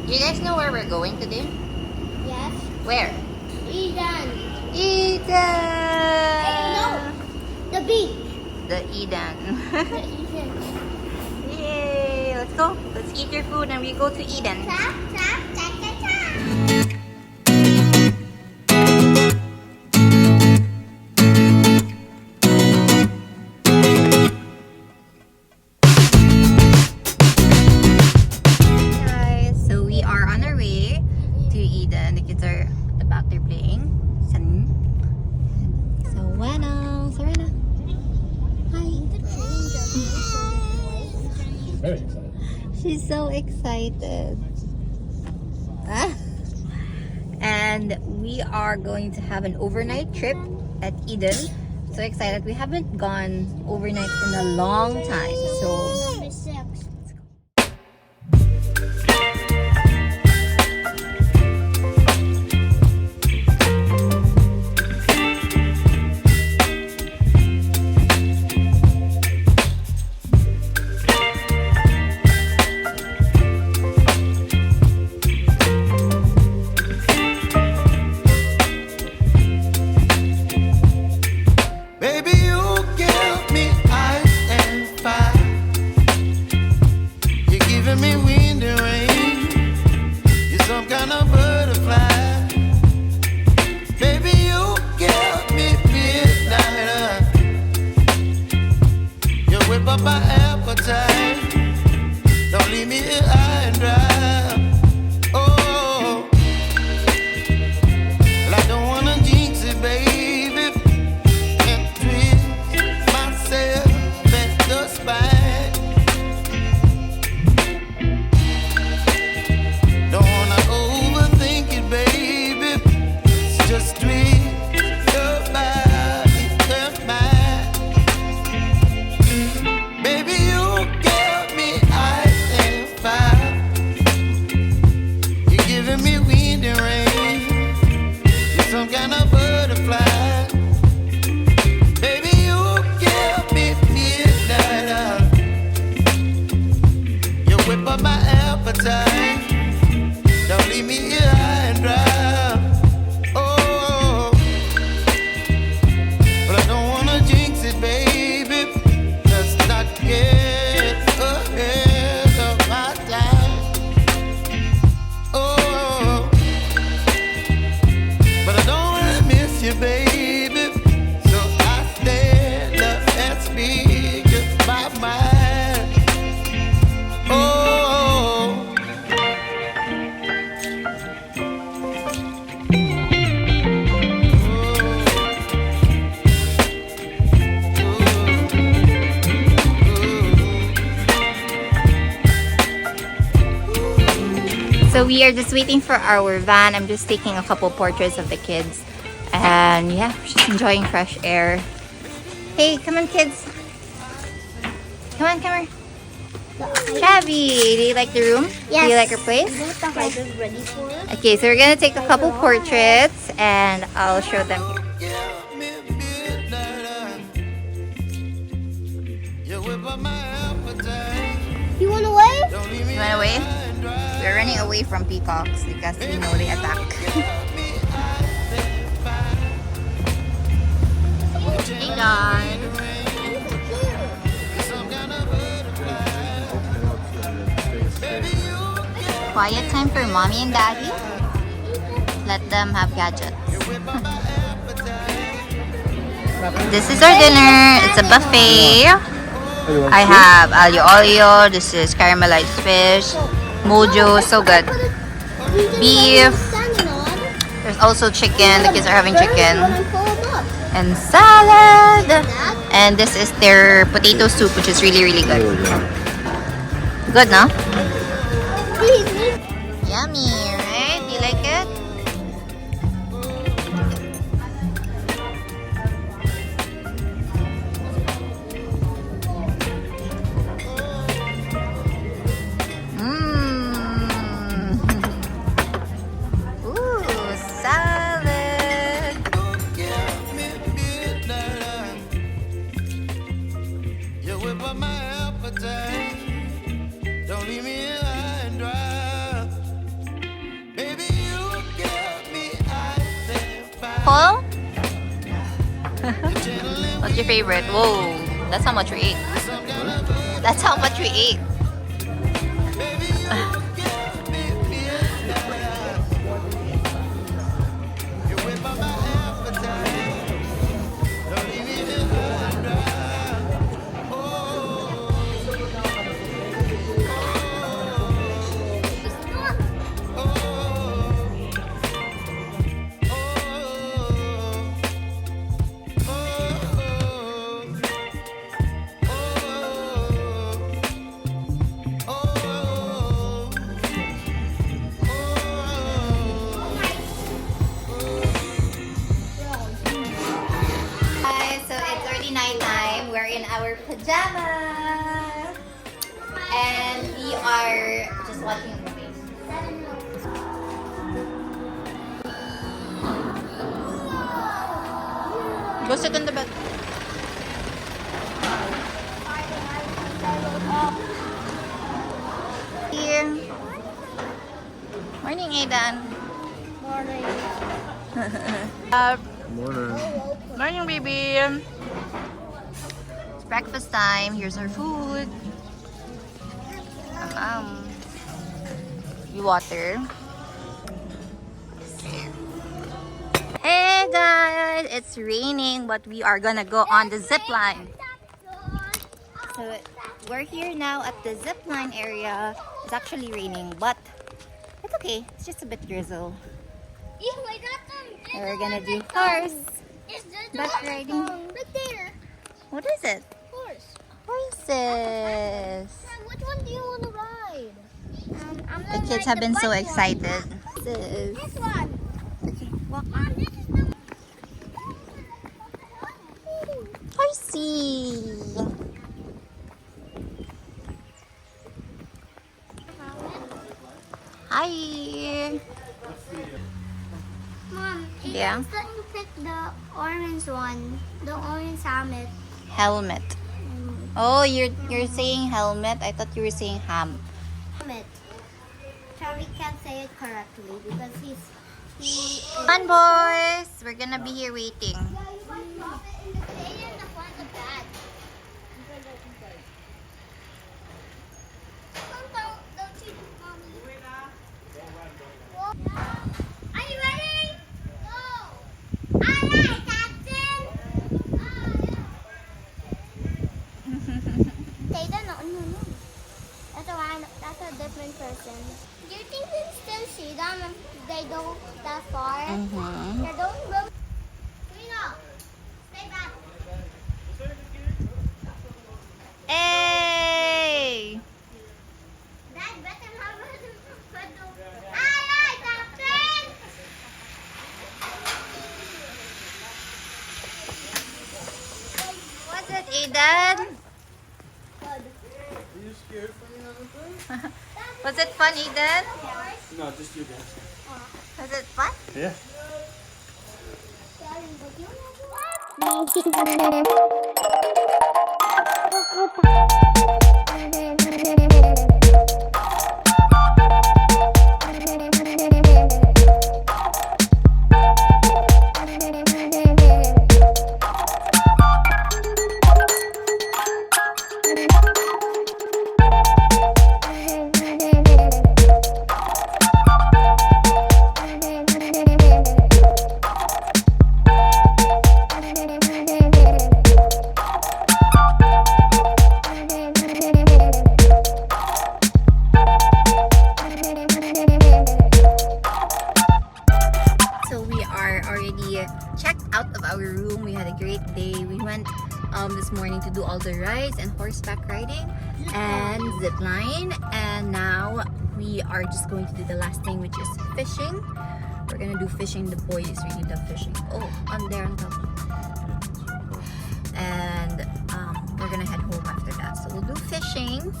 You guys know where we're going today? Yes. Where? Eden. Eden! No. The beach. The Eden. The Eden. Yay! Let's go. Let's eat your food and we go to Eden. Tap, tap, tap, tap, tap. Guys, so we are on our way to Eden. The kids are at the back, they're playing. So Serena. Hi. Very excited. She's so excited. Ah. And we are going to have an overnight trip at Eden. So excited. We haven't gone overnight in a long time. So Number 6. Baby, you give me ice and fire. You're giving me wind and rain. You're some kind of butterfly. Baby, you give me midnight. You whip up my appetite. Don't leave me here high and dry. Oh, well, I don't wanna jinx it, baby. Don't leave me here high and dry. Oh, but I don't wanna jinx it, baby. Let's not get ahead of my time. Oh, but I don't wanna miss you, baby. So I stand up and speak just my mind. Oh. So we are just waiting for our van. I'm just taking a couple portraits of the kids. And yeah, just enjoying fresh air. Hey, come on kids. Come on, come here. Shabby, do you like the room? Yes. Do you like our place? Is the houses ready for us? Okay, so we're gonna take a couple portraits and I'll show them here. You want to wave? You wanna wave? We're running away from peacocks because we know they attack. Hey guys. Quiet time for mommy and daddy. Let them have gadgets. This is our dinner. It's a buffet. I have alio olio. This is caramelized fish. Mojo, so good. Beef. There's also chicken. The kids are having chicken. And salad. And this is their potato soup, which is really, really good. Good, no? Yummy, right? You like it? Ooh, salad. You whip up my appetite. Don't leave me high and dry. your favorite? Whoa, that's how much we ate. That's how much we ate. Hi, so it's already night time. We're in our pajamas. And we are just watching a movie. Go sit on the bed. Here. Morning, Aidan. Morning. Morning. Morning, baby. It's breakfast time. Here's our food. You water. Hey guys, it's raining, but we are gonna go on the zip line. So we're here now at the zip line area. It's actually raining, but it's okay. It's just a bit drizzle. And we're gonna do horse. Butt riding. Look there. What is it? Horse. Horses. Which one do you want to ride? The kids have been so excited. This This one. okay, walk. This is the Horsey. Hi. Mom, Yeah? let me pick the orange one. The orange helmet. Helmet. Oh, you're saying helmet. I thought you were saying ham. Helmet. Charlie can't say it correctly because he is. Come on, boys. We're gonna be here waiting. Are you ready? Go! Alright, Captain! Taylor, no. That's a different person. Do you think we can still see them if they go that far? Mm-hmm. They don't go. Trina, stay back. Hey! Dad, better have a alright, Captain! What's it, Aidan? Are you scared for me, anything? Was it fun, Aidan? No, just you guys. Was it fun? Yeah. So we are already checked out of our room. We had a great day. We went this morning to do all the rides and horseback riding and zip line. And now we are just going to do the last thing, which is fishing. We're gonna do fishing. The boys really love fishing. Oh, I'm there on top. And we're gonna head home after that. So we'll do fishing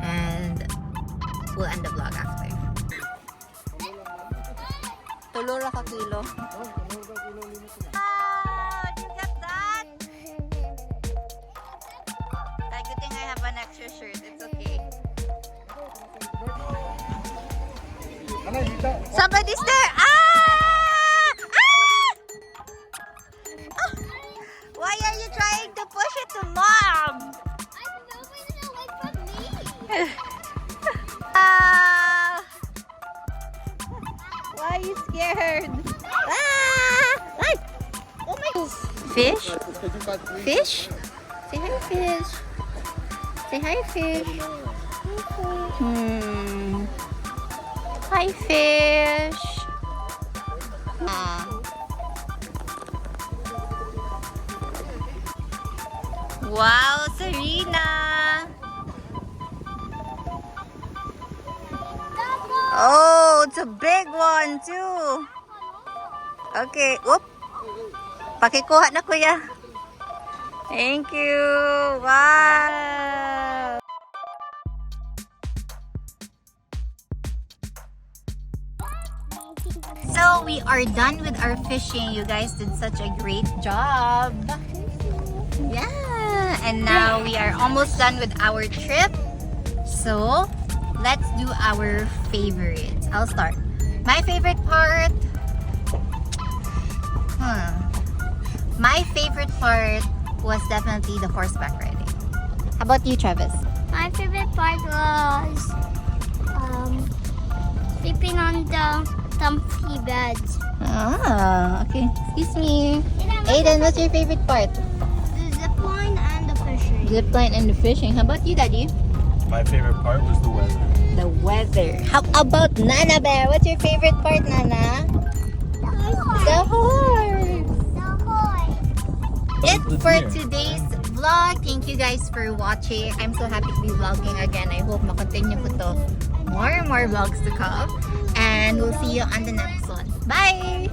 and we'll end the vlog after. Tulura ka kilo. Ah, did you get that? Ay, good thing I have an extra shirt. It's okay. Somebody's there. Ah! Ah! Ah! Why are you trying to Why are you scared? Ah! Ay! Oh my God. Fish? Fish? Say hi, fish. Say hi, fish. Hi, fish. Wow, Serena. Oh, it's a big one too. Okay, whoop. Pakikuha na kuya. Thank you. Wow. So we are done with our fishing. You guys did such a great job. Yeah. And now we are almost done with our trip. So let's do our favorites. I'll start. My favorite part. My favorite part was definitely the horseback riding. How about you, Travis? My favorite part was sleeping on the comfy beds. Ah, okay. Excuse me. Aiden, what's your favorite part? The zip line and the fishing. Zip line and the fishing. How about you, Daddy? My favorite part was the weather. The weather. How about Nana Bear? What's your favorite part, Nana? The horse. It for today's vlog. Thank you guys for watching. I'm so happy to be vlogging again. I hope makontinue ko to. More and more vlogs to come. And we'll see you on the next one. Bye!